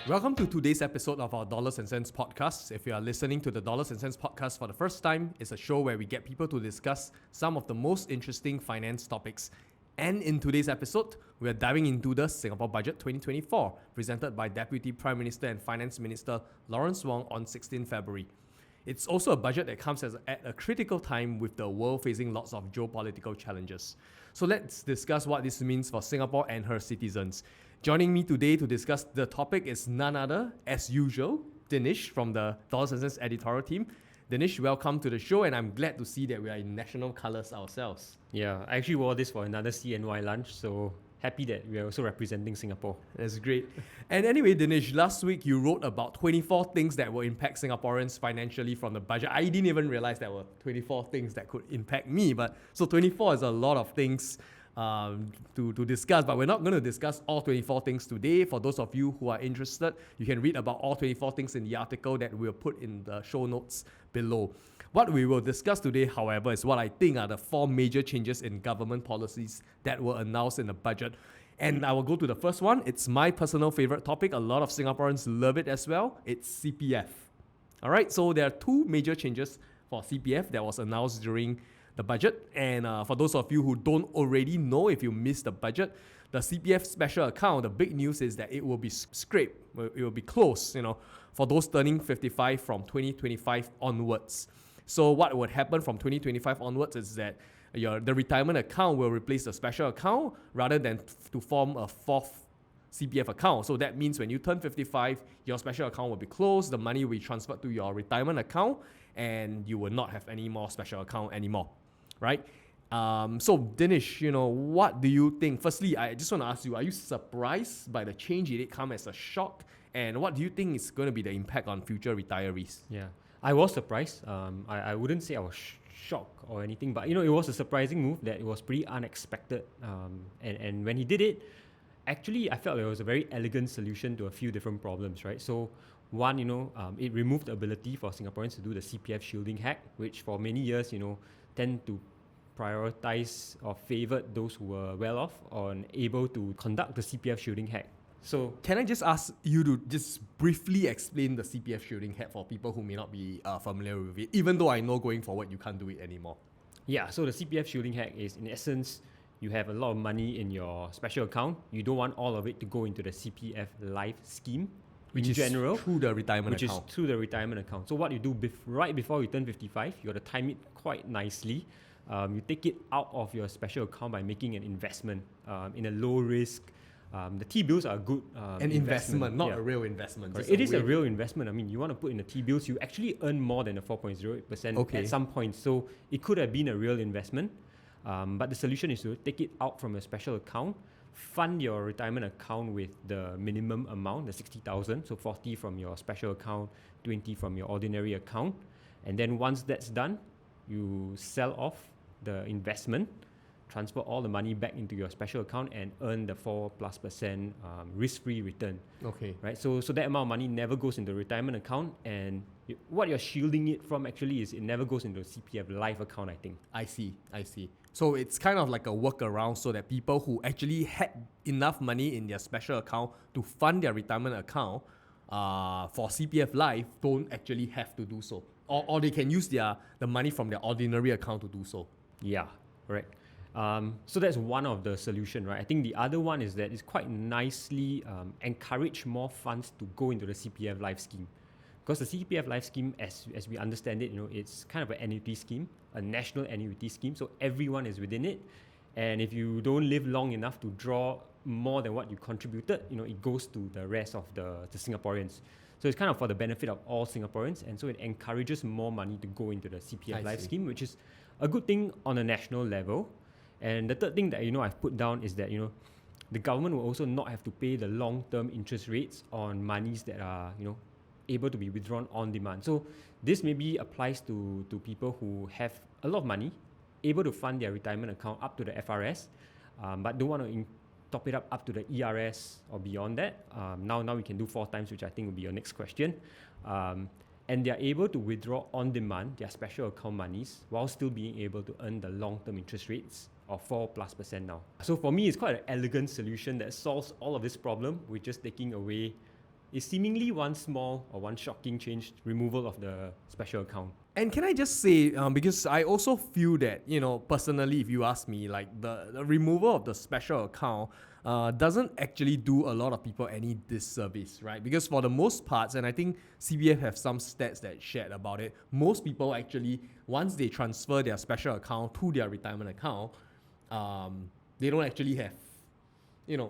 Welcome to today's episode of our Dollars and Sense Podcast. If you are listening to the Dollars and Sense Podcast for the first time, it's a show where we get people to discuss some of the most interesting finance topics. And in today's episode, we are diving into the Singapore Budget 2024, presented by Deputy Prime Minister and Finance Minister Lawrence Wong on 16 February. It's also a budget that comes at a critical time with the world facing lots of geopolitical challenges. So let's discuss what this means for Singapore and her citizens. Joining me today to discuss the topic is none other, as usual, Dinesh from the Dollars and Sense editorial team. Dinesh, welcome to the show, and I'm glad to see that we are in national colours ourselves. Yeah, I actually wore this for another CNY lunch, so happy that we are also representing Singapore. That's great. And anyway, Dinesh, last week you wrote about 24 things that will impact Singaporeans financially from the budget. I didn't even realize there were 24 things that could impact me, but so 24 is a lot of things to discuss, but we're not going to discuss all 24 things today. For those of you who are interested, you can read about all 24 things in the article that we'll put in the show notes below. What we will discuss today, however, is what I think are the 4 major changes in government policies that were announced in the budget. And I will go to the first one. It's my personal favorite topic. A lot of Singaporeans love it as well. It's CPF. All right, so there are 2 major changes for CPF that was announced during the budget. And for those of you who don't already know, if you missed the budget, the CPF special account, the big news is that it will be scrapped. It will be closed, for those turning 55 from 2025 onwards. So what would happen from 2025 onwards is that the retirement account will replace the special account rather than to form a 4th CPF account. So that means when you turn 55, your special account will be closed, the money will be transferred to your retirement account, and you will not have any more special account anymore, right? So Dinesh, what do you think? Firstly, I just want to ask you, are you surprised by the change? Did it come as a shock? And what do you think is going to be the impact on future retirees? Yeah, I was surprised. I wouldn't say I was shocked or anything, but it was a surprising move that it was pretty unexpected. And when he did it, actually I felt it was a very elegant solution to a few different problems, right? So one, it removed the ability for Singaporeans to do the CPF shielding hack, which for many years, tend to prioritize or favored those who were well off or able to conduct the CPF shielding hack. So can I just ask you to just briefly explain the CPF shielding hack for people who may not be familiar with it, even though I know going forward you can't do it anymore? Yeah, so the CPF shielding hack is, in essence, you have a lot of money in your special account. You don't want all of it to go into the CPF life scheme, which is through the retirement account. So what you do right before you turn 55, you got to time it quite nicely. You take it out of your special account by making an investment in a low risk. The T-bills are a good an investment, not a real investment. It is a real investment. I mean, you want to put in the T-bills, you actually earn more than the 4.08% at some point. So it could have been a real investment. But the solution is to take it out from a special account, fund your retirement account with the minimum amount, the 60,000, so 40 from your special account, 20 from your ordinary account. And then once that's done, you sell off the investment, transfer all the money back into your special account and earn the 4+% risk-free return. Okay. Right. So that amount of money never goes into the retirement account, and what you're shielding it from actually is it never goes into a CPF life account, I think. I see. So it's kind of like a workaround so that people who actually had enough money in their special account to fund their retirement account for CPF life don't actually have to do so. Or they can use the money from their ordinary account to do so. Yeah, correct. So that's one of the solution, right? I think the other one is that it's quite nicely encourage more funds to go into the CPF life scheme. Because the CPF life scheme, as we understand it, it's kind of an annuity scheme, a national annuity scheme. So everyone is within it. And if you don't live long enough to draw more than what you contributed, it goes to the rest of the Singaporeans. So it's kind of for the benefit of all Singaporeans. And so it encourages more money to go into the CPF life scheme, which is a good thing on a national level. And the third thing that, I've put down is that, the government will also not have to pay the long-term interest rates on monies that are, able to be withdrawn on demand. So this maybe applies to people who have a lot of money, able to fund their retirement account up to the FRS, but don't want to top it up to the ERS or beyond that. Now we can do 4 times, which I think will be your next question. And they're able to withdraw on demand their special account monies while still being able to earn the long-term interest rates of 4+% now. So for me, it's quite an elegant solution that solves all of this problem with just taking away is seemingly one small or one shocking change, removal of the special account. And can I just say, because I also feel that, personally, if you ask me, like the removal of the special account doesn't actually do a lot of people any disservice, right? Because for the most parts, and I think CPF have some stats that shared about it, most people actually, once they transfer their special account to their retirement account, they don't actually have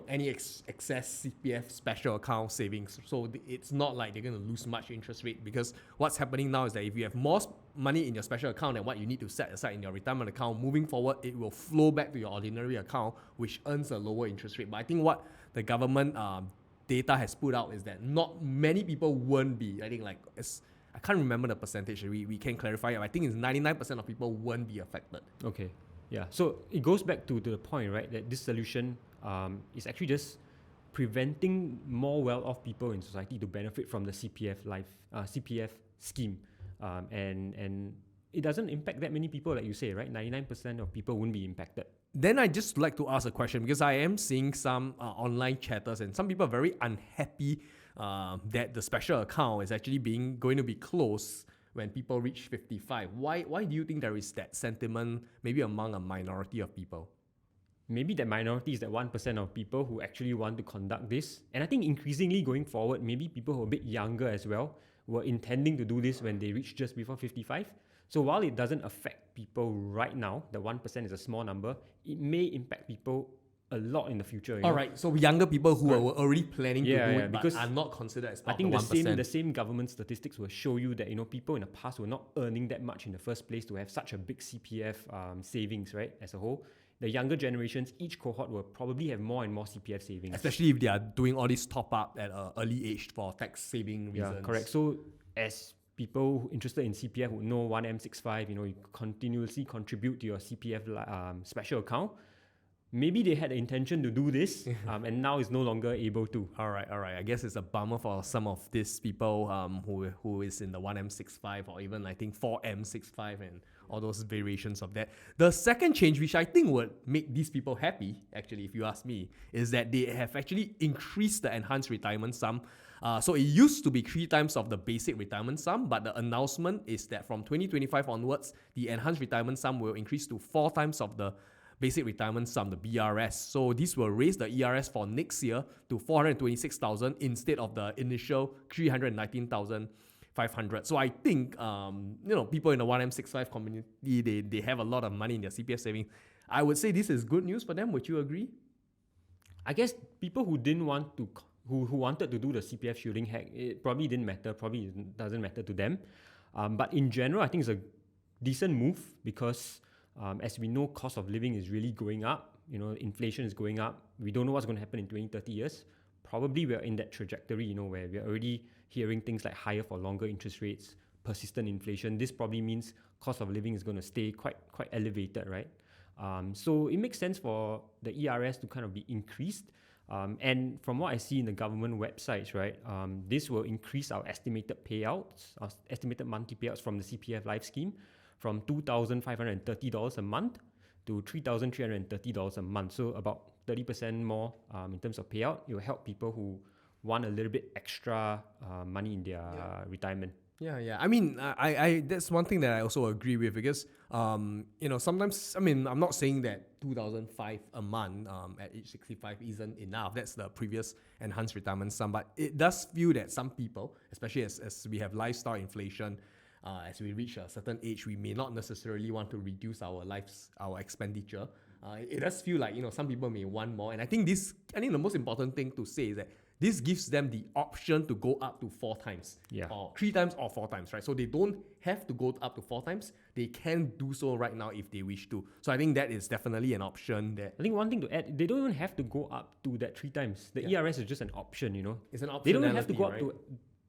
any excess CPF special account savings. So it's not like they're going to lose much interest rate, because what's happening now is that if you have more money in your special account than what you need to set aside in your retirement account, moving forward, it will flow back to your ordinary account, which earns a lower interest rate. But I think what the government data has put out is that not many people won't be, I think I can't remember the percentage, we can clarify it. I think it's 99% of people won't be affected. Okay. Yeah, so it goes back to the point, right, that this solution is actually just preventing more well-off people in society to benefit from the CPF scheme, and it doesn't impact that many people, like you say, right? 99% of people won't be impacted. Then I just like to ask a question, because I am seeing some online chatters and some people are very unhappy that the special account is actually going to be closed when people reach 55. Why do you think there is that sentiment, maybe among a minority of people? Maybe that minority is that 1% of people who actually want to conduct this. And I think increasingly going forward, maybe people who are a bit younger as well were intending to do this when they reach just before 55. So while it doesn't affect people right now, the 1% is a small number, it may impact people a lot in the future. All right, so younger people who are already planning to do it because but are not considered as part I think of the 1%. the same government statistics will show you that people in the past were not earning that much in the first place to have such a big CPF savings, right, as a whole. The younger generations, each cohort will probably have more and more CPF savings. Especially if they are doing all this top up at an early age for tax saving reasons. Yeah, correct. So as people interested in CPF would know, 1M65, you continuously contribute to your CPF special account. Maybe they had the intention to do this and now is no longer able to. All right. I guess it's a bummer for some of these people who is in the 1M65 or even I think 4M65 and all those variations of that. The second change, which I think would make these people happy, actually, if you ask me, is that they have actually increased the enhanced retirement sum. So it used to be 3 times of the basic retirement sum, but the announcement is that from 2025 onwards, the enhanced retirement sum will increase to 4 times of the basic retirement sum, the BRS. So this will raise the ERS for next year to 426,000 instead of the initial 319,500. So I think people in the 1M65 community, they have a lot of money in their CPF savings. I would say this is good news for them. Would you agree? I guess people who didn't want to, who wanted to do the CPF shielding hack, it probably didn't matter. Probably doesn't matter to them. But in general, I think it's a decent move because as we know, cost of living is really going up. Inflation is going up. We don't know what's going to happen in 20, 30 years. Probably we're in that trajectory, where we're already hearing things like higher for longer interest rates, persistent inflation. This probably means cost of living is going to stay quite elevated, right? So it makes sense for the ERS to kind of be increased. And from what I see in the government websites, right, this will increase our estimated payouts, our estimated monthly payouts from the CPF Life Scheme from $2,530 a month to $3,330 a month. So about 30% more in terms of payout. It will help people who want a little bit extra money in their retirement. Yeah. I mean, I that's one thing that I also agree with because, sometimes, I'm not saying that 2,005 a month at age 65 isn't enough. That's the previous enhanced retirement sum. But it does feel that some people, especially as we have lifestyle inflation, as we reach a certain age, we may not necessarily want to reduce our expenditure. It does feel like, some people may want more. And I think the most important thing to say is that this gives them the option to go up to 4 times, or 3 times or 4 times, right? So they don't have to go up to 4 times. They can do so right now if they wish to. So I think that is definitely an option. I think one thing to add, they don't even have to go up to that 3 times. The ERS is just an option, It's an option. They don't even have to go up to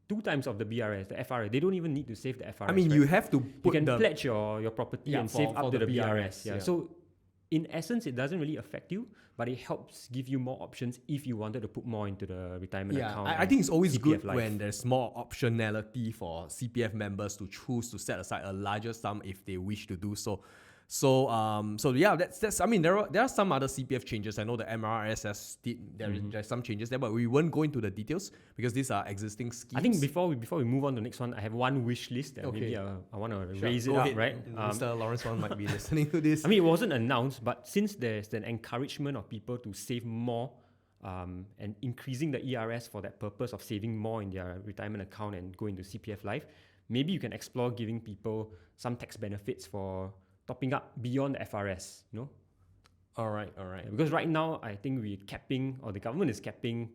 2 times of the BRS, the FRA. They don't even need to save the FRS. I mean, right? You have to put you can pledge your property and save up to the BRS. Yeah. So in essence, it doesn't really affect you, but it helps give you more options if you wanted to put more into the retirement account. I think it's always CPF good Life. when there's more optionality for CPF members to choose to set aside a larger sum if they wish to do so. So yeah, that's. I mean, there are some other CPF changes. I know the MRSS did. There's some changes there, but we won't go into the details because these are existing schemes. I think before we move on to the next one, I have one wish list that maybe I want to raise it Go up, ahead. right? Mr. Lawrence Wong might be listening to this. I mean, it wasn't announced, but since there's an encouragement of people to save more and increasing the ERS for that purpose of saving more in their retirement account and go into CPF Life, maybe you can explore giving people some tax benefits for topping up beyond the FRS, All right. Because right now, I think the government is capping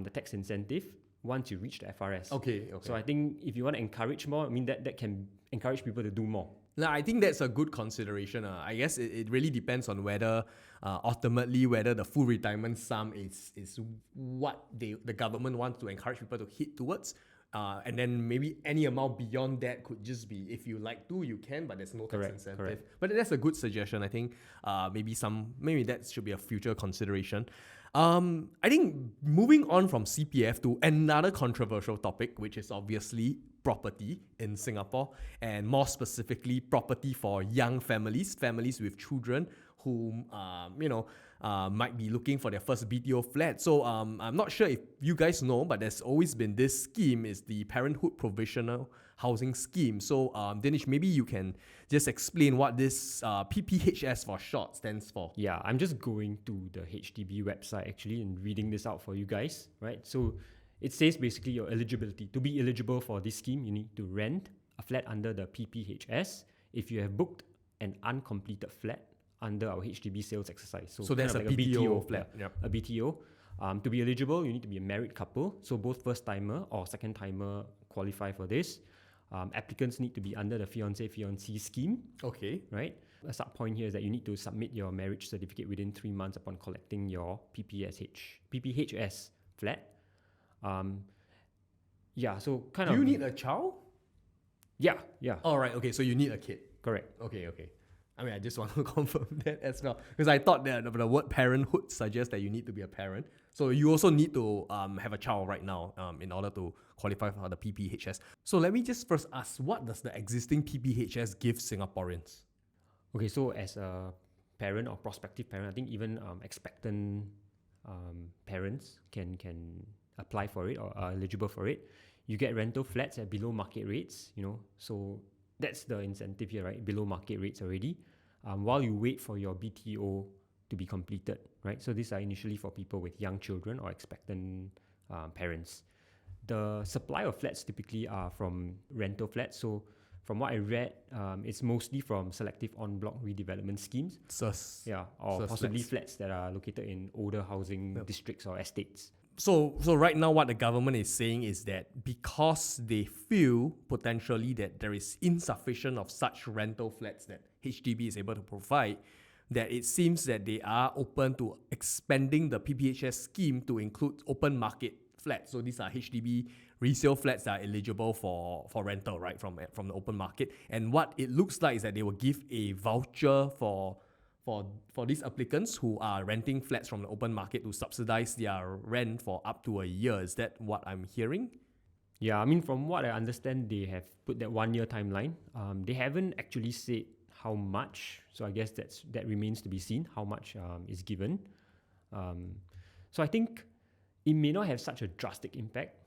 the tax incentive once you reach the FRS. Okay. So I think if you want to encourage more, I mean, that can encourage people to do more. Now, I think that's a good consideration. I guess it really depends on whether, ultimately, whether the full retirement sum is what the government wants to encourage people to hit towards. And then maybe any amount beyond that could just be, if you like to, you can, but there's no tax incentive. Correct. But that's a good suggestion. I think maybe that should be a future consideration. I think moving on from CPF to another controversial topic, which is obviously property in Singapore, and more specifically property for young families with children who might be looking for their first BTO flat. So I'm not sure if you guys know, but there's always been this scheme, is the Parenthood Provisional Housing Scheme. So Dinesh, maybe you can just explain what this PPHS for short stands for. Yeah, I'm just going to the HDB website actually and reading this out for you guys, right? So it says basically your eligibility. To be eligible for this scheme, you need to rent a flat under the PPHS if you have booked an uncompleted flat under our HDB sales exercise. So that's like a BTO flat. Yeah, a BTO. To be eligible, you need to be a married couple. So both first-timer or second-timer qualify for this. Applicants need to be under the fiancé-fiancée scheme. Okay. Right? A sub point here is that you need to submit your marriage certificate within 3 months upon collecting your PPHS flat. So kind of... Do you need a child? Yeah. All right. Okay. So you need a kid. Correct. Okay. I mean, I just want to confirm that as well, because I thought that the word parenthood suggests that you need to be a parent. So you also need to have a child right now in order to qualify for the PPHS. So let me just first ask, what does the existing PPHS give Singaporeans? Okay, so as a parent or prospective parent, I think even expectant parents can apply for it or are eligible for it. You get rental flats at below market rates, so that's the incentive here, right? Below market rates already, while you wait for your BTO to be completed, right? So these are initially for people with young children or expectant parents. The supply of flats typically are from rental flats. So from what I read, it's mostly from selective en-bloc redevelopment schemes. Or possibly flats that are located in older housing districts or estates. So right now what the government is saying is that because they feel potentially that there is insufficient of such rental flats that HDB is able to provide, that it seems that they are open to expanding the PPHS scheme to include open market flats. So these are HDB resale flats that are eligible for rental, right, from the open market. And what it looks like is that they will give a voucher for these applicants who are renting flats from the open market to subsidize their rent for up to a year. Is that what I'm hearing? Yeah, I mean, from what I understand, they have put that 1 year timeline. They haven't actually said how much, so I guess that remains to be seen, how much is given. So I think it may not have such a drastic impact.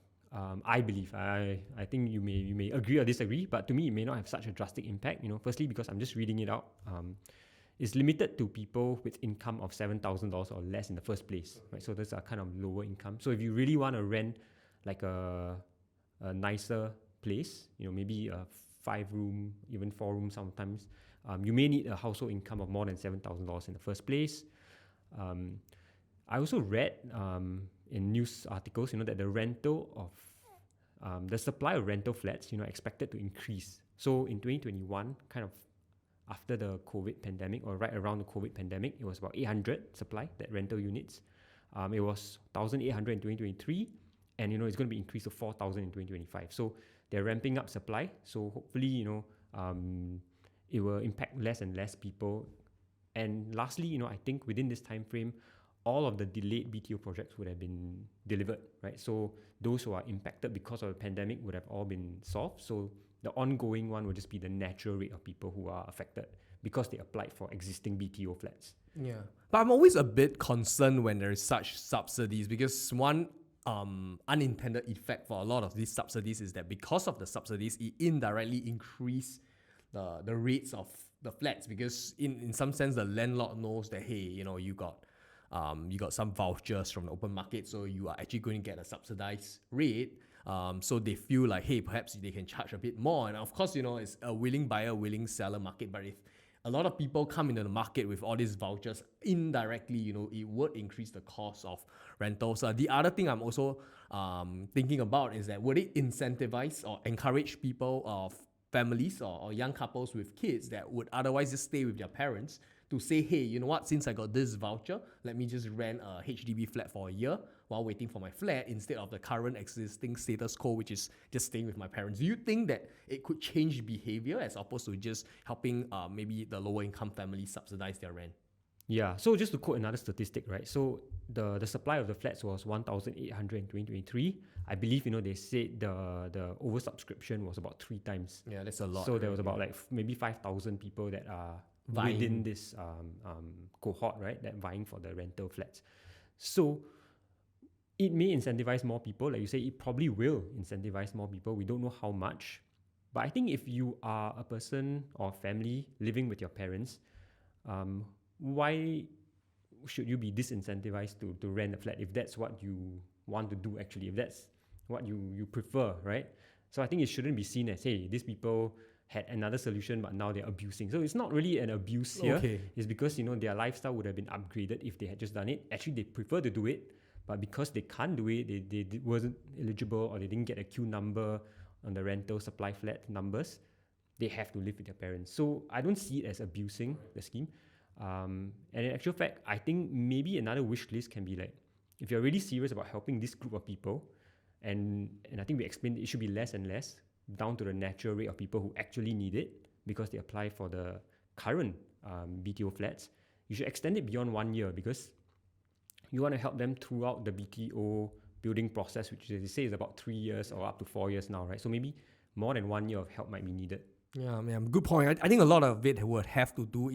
I believe. I think you may agree or disagree, but to me, it may not have such a drastic impact. Firstly, because I'm just reading it out. It's limited to people with income of $7,000 or less in the first place, right? So those are kind of lower income. So if you really want to rent like a nicer place, maybe a 5-room, even 4-room sometimes, you may need a household income of more than $7,000 in the first place. I also read in news articles, that the rental of the supply of rental flats, expected to increase. So in 2021, kind of after the COVID pandemic, or right around the COVID pandemic, it was about 800 supply, that rental units. It was 1,800 in 2023, and it's going to be increased to 4,000 in 2025. So they're ramping up supply. So hopefully, it will impact less and less people. And lastly, I think within this time frame, all of the delayed BTO projects would have been delivered, right? So those who are impacted because of the pandemic would have all been solved. So the ongoing one will just be the natural rate of people who are affected because they applied for existing BTO flats. Yeah. But I'm always a bit concerned when there is such subsidies, because one unintended effect for a lot of these subsidies is that because of the subsidies, it indirectly increase the rates of the flats, because in some sense the landlord knows that, hey, you got some vouchers from the open market, so you are actually going to get a subsidized rate. So they feel like, hey, perhaps they can charge a bit more. And of course, it's a willing buyer, willing seller market. But if a lot of people come into the market with all these vouchers, indirectly, it would increase the cost of rentals. The other thing I'm also thinking about is that would it incentivize or encourage people of families or young couples with kids that would otherwise just stay with their parents to say, hey, you know what, since I got this voucher, let me just rent a HDB flat for a year while waiting for my flat instead of the current existing status quo, which is just staying with my parents. Do you think that it could change behavior as opposed to just helping maybe the lower income families subsidize their rent? Yeah, so just to quote another statistic, right? So the supply of the flats was 1,800 in 2023. I believe, they said the oversubscription was about 3 times. Yeah, that's a lot. So there was about maybe 5,000 people that are within this cohort, right, that vying for the rental flats. So it may incentivize more people. Like you say, it probably will incentivize more people. We don't know how much. But I think if you are a person or family living with your parents, why should you be disincentivized to rent a flat if that's what you want to do, actually, if that's what you prefer, right? So I think it shouldn't be seen as, hey, these people had another solution but now they're abusing. So it's not really an abuse here. Okay. It's because their lifestyle would have been upgraded if they had just done it. Actually, they prefer to do it, but because they can't do it, they wasn't eligible, or they didn't get a queue number on the rental supply flat numbers, they have to live with their parents. So I don't see it as abusing the scheme. And in actual fact, I think maybe another wish list can be like, if you're really serious about helping this group of people, and I think we explained it should be less and less, down to the natural rate of people who actually need it because they apply for the current BTO flats, you should extend it beyond 1 year, because you want to help them throughout the BTO building process, which they say is about 3 years or up to 4 years now, right? So maybe more than 1 year of help might be needed. Yeah, good point. I think a lot of it would have to do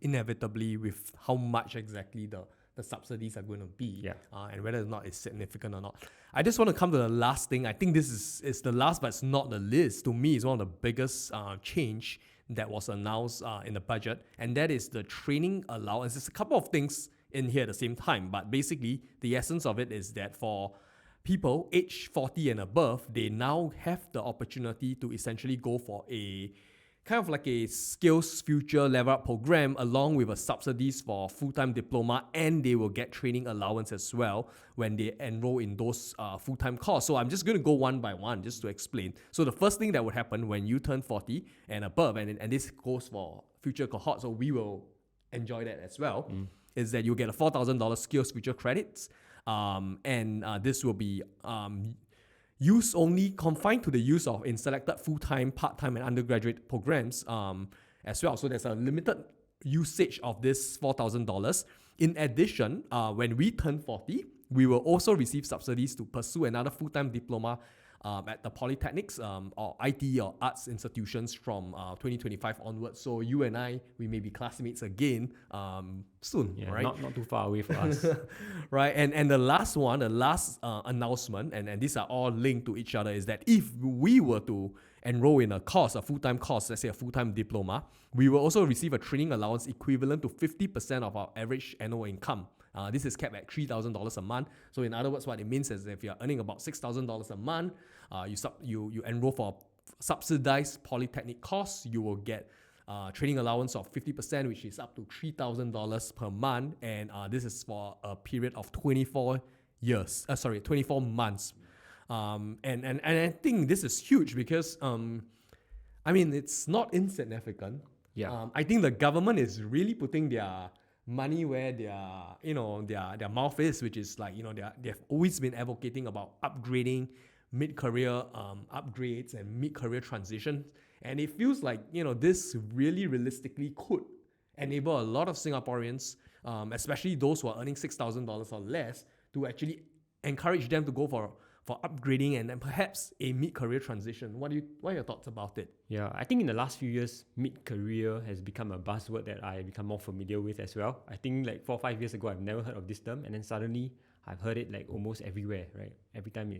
inevitably with how much exactly the subsidies are going to be, and whether or not it's significant or not. I just want to come to the last thing. I think this is the last, but it's not the least. To me, it's one of the biggest change that was announced in the budget, and that is the training allowance. There's a couple of things in here at the same time, but basically the essence of it is that for people age 40 and above, they now have the opportunity to essentially go for a kind of like a skills future level up program along with a subsidies for full-time diploma, and they will get training allowance as well when they enroll in those full-time courses. So I'm just going to go one by one just to explain. So the first thing that would happen when you turn 40 and above, and this goes for future cohorts, so we will enjoy that as well, is that you'll get a $4,000 skills future credits, and this will be use only confined to the use of in selected full-time, part-time, and undergraduate programs as well. So there's a limited usage of this $4,000. In addition, when we turn 40, we will also receive subsidies to pursue another full-time diploma at the polytechnics or IT or arts institutions from 2025 onwards. So you and I, we may be classmates again soon, right? Not too far away for us. Right, and the last announcement, and these are all linked to each other, is that if we were to enroll in a full-time course, let's say a full-time diploma, we will also receive a training allowance equivalent to 50% of our average annual income. This is capped at $3,000 a month. So in other words, what it means is that if you're earning about $6,000 a month, you enroll for a subsidized polytechnic course, you will get training allowance of 50%, which is up to $3,000 per month, and this is for a period of 24 months. And I think this is huge because it's not insignificant. I think the government is really putting their money where their mouth is, which is like, they've always been advocating about upgrading mid-career upgrades and mid-career transitions. And it feels like, this really realistically could enable a lot of Singaporeans, especially those who are earning $6,000 or less, to actually encourage them to go for upgrading and then perhaps a mid-career transition. What are your thoughts about it? Yeah, I think in the last few years, mid-career has become a buzzword that I become more familiar with as well. I think like 4 or 5 years ago, I've never heard of this term, and then suddenly I've heard it like almost everywhere, right? Every time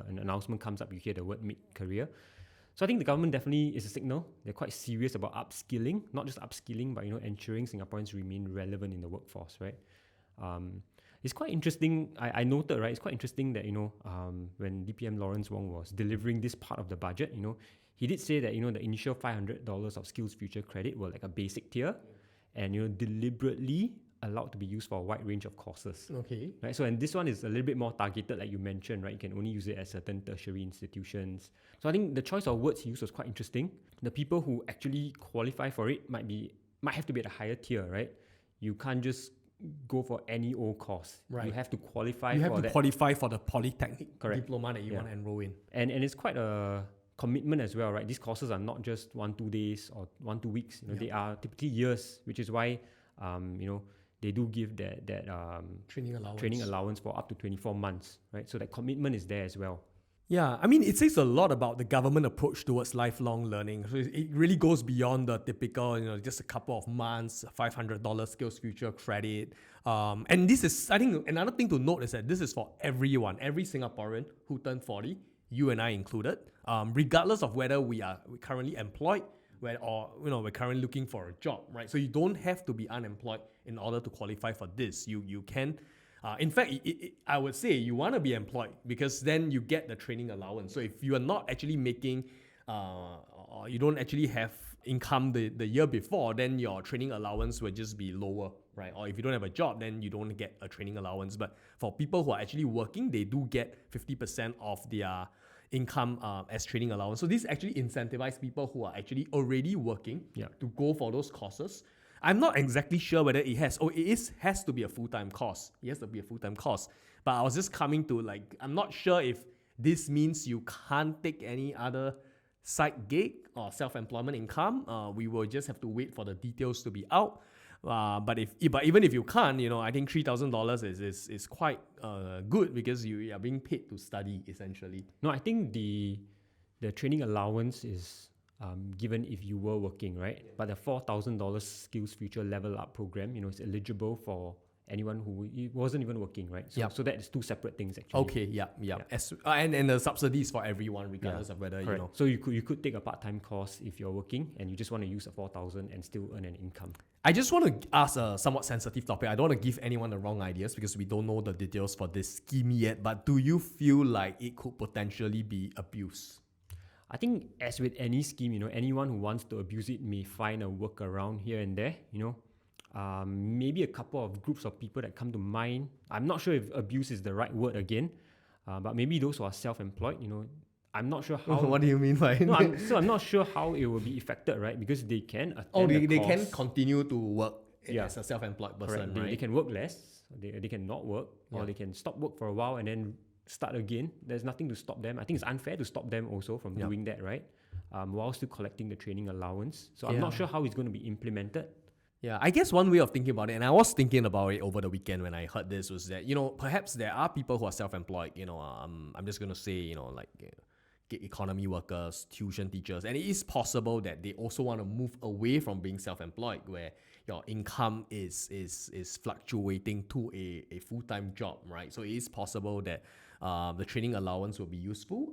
an announcement comes up, you hear the word mid-career. So I think the government definitely is a signal. They're quite serious about upskilling, not just upskilling, but ensuring Singaporeans remain relevant in the workforce, right? It's quite interesting. I noted, right? It's quite interesting that when DPM Lawrence Wong was delivering this part of the budget, he did say that the initial $500 of Skills Future credit were like a basic tier, and deliberately allowed to be used for a wide range of courses. Okay. Right. So and this one is a little bit more targeted, like you mentioned, right? You can only use it at certain tertiary institutions. So I think the choice of words he used was quite interesting. The people who actually qualify for it might have to be at a higher tier, right? You can't just go for any old course. Right. You have to qualify qualify for the polytechnic Correct. diploma that you want to enroll in. And it's quite a commitment as well, right? These courses are not just 1-2 days or 1-2 weeks. They are typically years, which is why they do give that training allowance for up to 24 months, right? So that commitment is there as well. Yeah, I mean, it says a lot about the government approach towards lifelong learning. So it really goes beyond the typical, just a couple of months, $500 Skills Future credit. And this is, I think, another thing to note is that this is for everyone, every Singaporean who turned 40, you and I included, regardless of whether we're currently employed or we're currently looking for a job, right? So you don't have to be unemployed in order to qualify for this. You can. In fact, I would say you want to be employed because then you get the training allowance. So if you are not actually making, or you don't actually have income the year before, then your training allowance will just be lower, right? Or if you don't have a job, then you don't get a training allowance. But for people who are actually working, they do get 50% of their income as training allowance. So this actually incentivizes people who are actually already working to go for those courses. I'm not exactly sure whether it has to be a full-time course. It has to be a full-time course. But I was just coming to I'm not sure if this means you can't take any other side gig or self-employment income. We will just have to wait for the details to be out. But even if you can't, I think $3,000 is quite good because you are being paid to study essentially. No, I think the training allowance is given if you were working, right? But the $4,000 Skills Future Level Up program, is eligible for anyone who wasn't even working, right? So that is two separate things actually. Okay, yeah. And the subsidies for everyone, regardless of whether correct. So you could take a part-time course if you're working and you just want to use the $4,000 and still earn an income. I just want to ask a somewhat sensitive topic. I don't want to give anyone the wrong ideas because we don't know the details for this scheme yet. But do you feel like it could potentially be abused? I think as with any scheme, anyone who wants to abuse it may find a workaround here and there, maybe a couple of groups of people that come to mind. I'm not sure if abuse is the right word again, but maybe those who are self-employed, I'm not sure how. What do you mean by I'm not sure how it will be affected, right? Because they can attend they can continue to work as a self-employed person, right? They can work less, they can not work, or they can stop work for a while and then start again. There's nothing to stop them. I think it's unfair to stop them also from doing that, right? While still collecting the training allowance. So I'm not sure how it's going to be implemented. Yeah, I guess one way of thinking about it, and I was thinking about it over the weekend when I heard this, was that, perhaps there are people who are self-employed, I'm just going to say, gig economy workers, tuition teachers, and it is possible that they also want to move away from being self-employed where your income is fluctuating to a full-time job, right? So it is possible that the training allowance will be useful.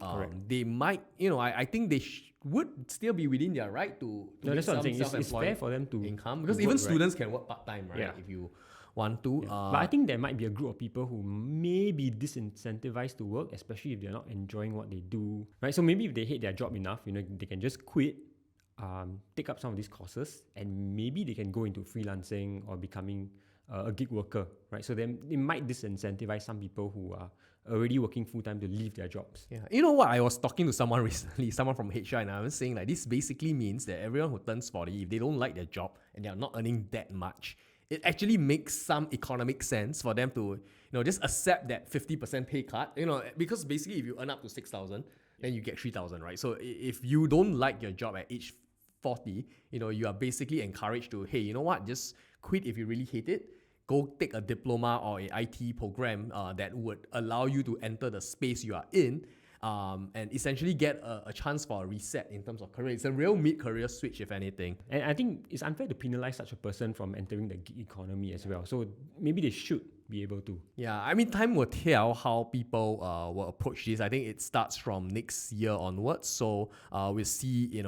They might, I think they would still be within their right to that's what I'm saying. It's fair for them to income because even students can work part-time, right? If you want to. But I think there might be a group of people who may be disincentivized to work, especially if they're not enjoying what they do, right? So maybe if they hate their job enough, they can just quit, take up some of these courses, and maybe they can go into freelancing or becoming a gig worker, right? So then it might disincentivize some people who are already working full-time to leave their jobs. Yeah. You know what? I was talking to someone recently, someone from HR, and I was saying this basically means that everyone who turns 40, if they don't like their job and they're not earning that much, it actually makes some economic sense for them to, just accept that 50% pay cut, because basically if you earn up to 6,000, then you get 3,000, right? So if you don't like your job at age 40, you are basically encouraged to, hey, you know what? Just quit if you really hate it. go take a diploma or a IT program that would allow you to enter the space you are in. And essentially get a chance for a reset in terms of career. It's a real mid-career switch, if anything. And I think it's unfair to penalize such a person from entering the gig economy as well. So maybe they should be able to. Yeah, I mean, time will tell how people will approach this. I think it starts from next year onwards. So we'll see,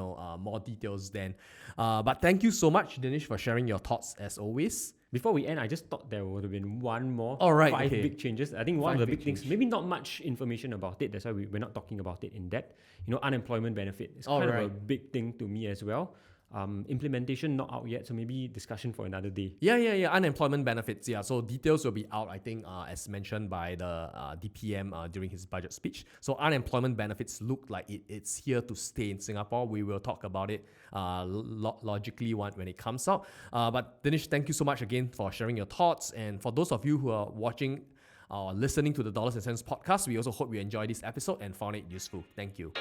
more details then. But thank you so much, Dinesh, for sharing your thoughts as always. Before we end, I just thought there would have been one more. Five big changes. I think one of the big things, changes. maybe not much information about it. That's why we're not talking about it in depth. Unemployment benefit. It's kind of a big thing to me as well. Implementation not out yet, so maybe discussion for another day. Yeah. Unemployment benefits. Yeah, so details will be out, I think, as mentioned by the DPM during his budget speech. So unemployment benefits look like it's here to stay in Singapore. We will talk about it logically when it comes out. But Dinesh, thank you so much again for sharing your thoughts. And for those of you who are watching or listening to the Dollars and Cents podcast, we also hope you enjoyed this episode and found it useful. Thank you.